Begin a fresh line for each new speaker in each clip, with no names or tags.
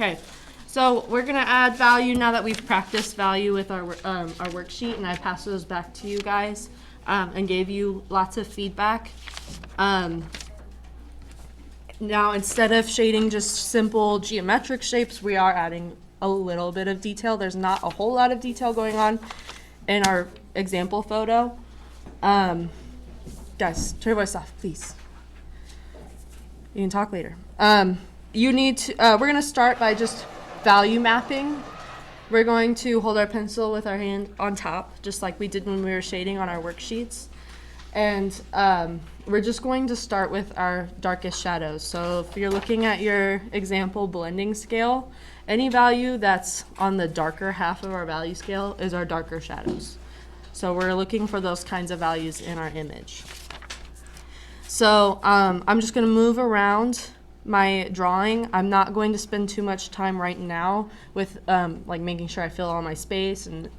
Okay, so we're gonna add value now that we've practiced value with our worksheet, and I passed those back to you guys and gave you lots of feedback. Now, instead of shading just simple geometric shapes, we are adding a little bit of detail. There's not a whole lot of detail going on in our example photo. Guys, turn your voice off, please. You can talk later. You need to, we're gonna start by just value mapping. We're going to hold our pencil with our hand on top, just like we did when we were shading on our worksheets. And we're just going to start with our darkest shadows. So if you're looking at your example blending scale, any value that's on the darker half of our value scale is our darker shadows. So we're looking for those kinds of values in our image. So I'm just going to move around my drawing. I'm not going to spend too much time right now with like making sure I fill all my space and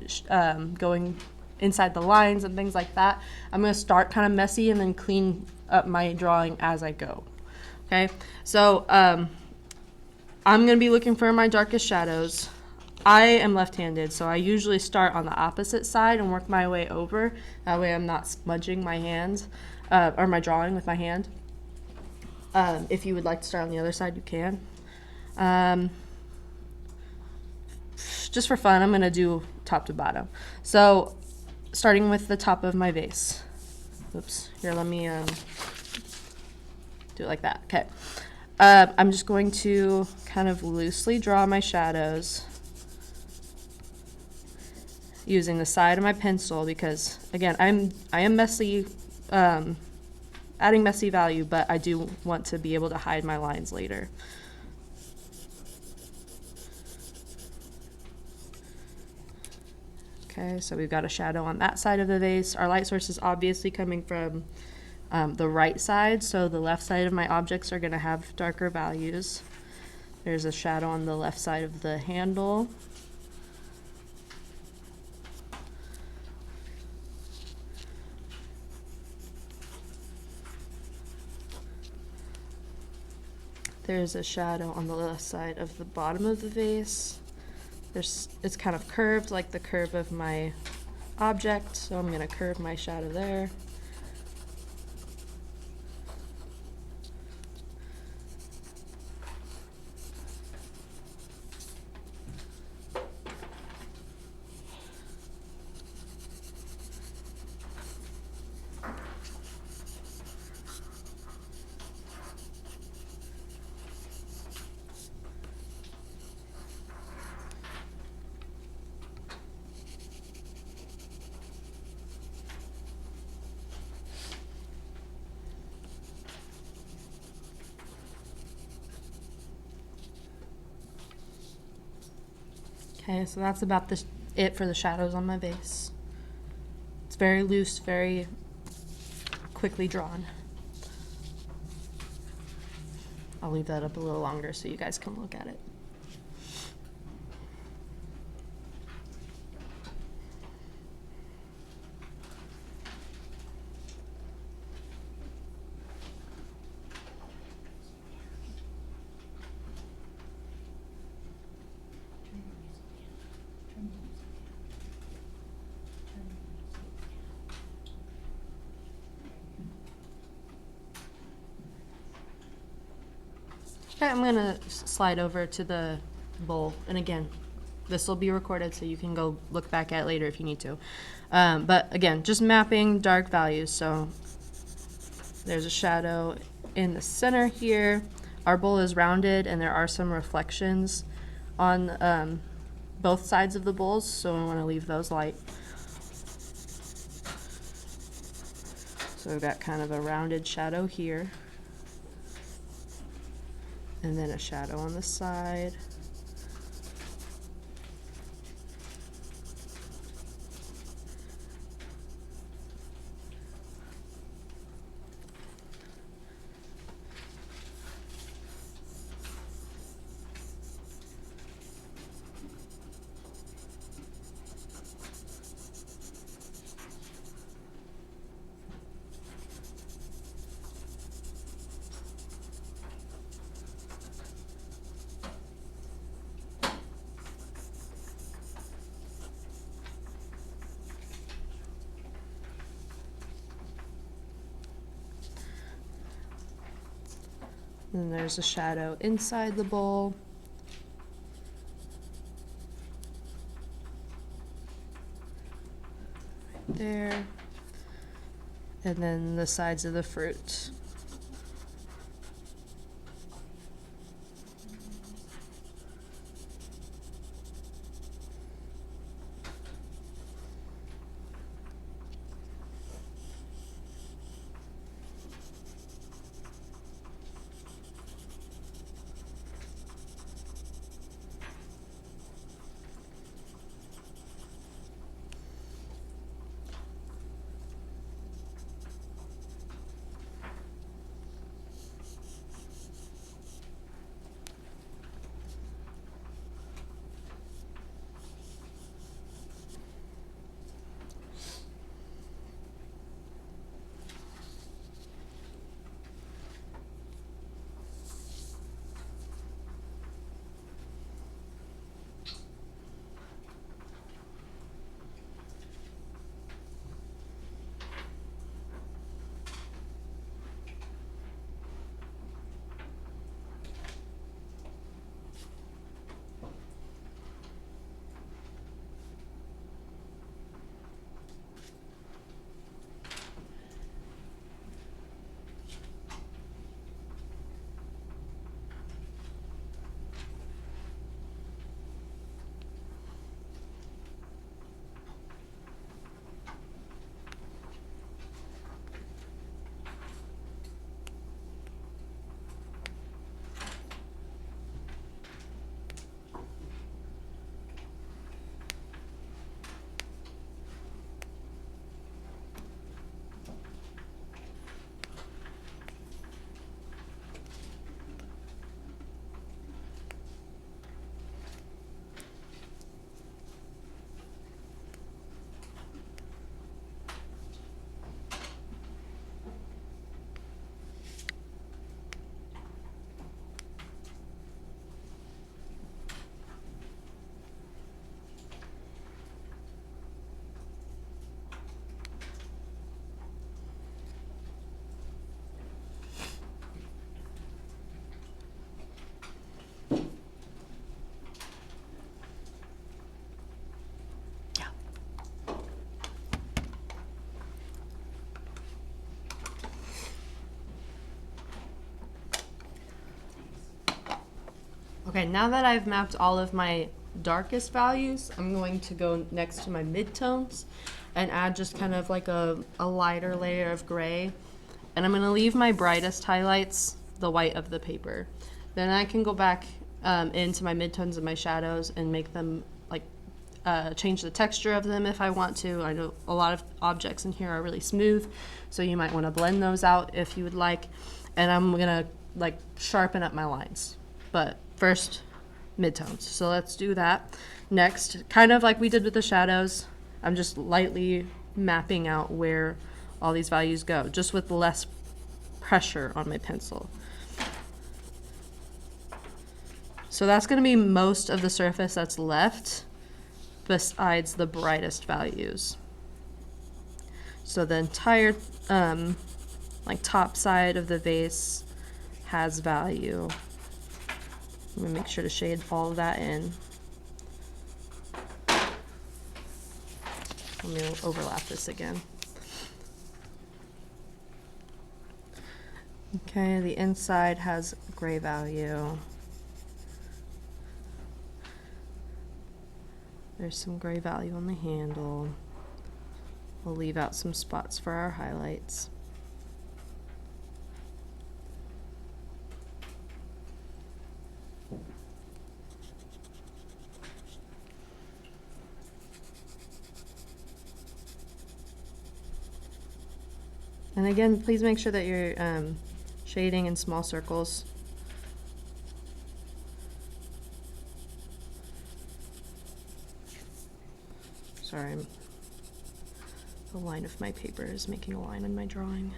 going inside the lines and things like that. I'm going to start kind of messy and then clean up my drawing as I go. Okay, so I'm going to be looking for my darkest shadows. I am left-handed, so I usually start on the opposite side and work my way over. That way I'm not smudging my hands or my drawing with my hand. If you would like to start on the other side, you can. Just for fun, I'm going to do top to bottom. So starting with the top of my vase. Oops, here, let me do it like that. Okay. I'm just going to kind of loosely draw my shadows using the side of my pencil because, again, I am messy, adding messy value, but I do want to be able to hide my lines later. Okay, so we've got a shadow on that side of the vase. Our light source is obviously coming from the right side, so the left side of my objects are going to have darker values. There's a shadow on the left side of the handle. There's a shadow on the left side of the bottom of the vase. It's kind of curved like the curve of my object, so I'm going to curve my shadow there. Okay, so that's about it for the shadows on my vase. It's very loose, very quickly drawn. I'll leave that up a little longer so you guys can look at it. Okay, I'm gonna slide over to the bowl, and again, this will be recorded so you can go look back at it later if you need to. But again, just mapping dark values. So there's a shadow in the center here. Our bowl is rounded and there are some reflections on both sides of the bowls, so I want to leave those light. So we've got kind of a rounded shadow here. And then a shadow on the side. Then there's a shadow inside the bowl. Right there. And then the sides of the fruit. Okay, now that I've mapped all of my darkest values, I'm going to go next to my midtones and add just kind of like a lighter layer of gray. And I'm gonna leave my brightest highlights the white of the paper. Then I can go back into my midtones and my shadows and make them like change the texture of them if I want to. I know a lot of objects in here are really smooth, so you might want to blend those out if you would like. And I'm gonna like sharpen up my lines. But first, midtones. So let's do that. Next, kind of like we did with the shadows, I'm just lightly mapping out where all these values go, just with less pressure on my pencil. So that's going to be most of the surface that's left besides the brightest values. So the entire like top side of the vase has value. I'm gonna make sure to shade all of that in. Let me overlap this again. Okay, the inside has gray value. There's some gray value on the handle. We'll leave out some spots for our highlights. And again, please make sure that you're shading in small circles. Sorry, the line of my paper is making a line in my drawing.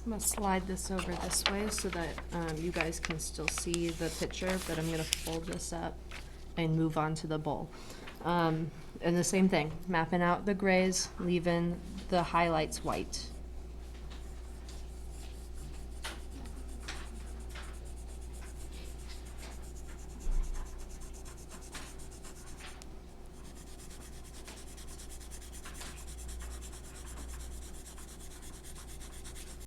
I'm gonna slide this over this way so that you guys can still see the picture, but I'm gonna fold this up and move on to the bowl. And the same thing, mapping out the grays, leaving the highlights white.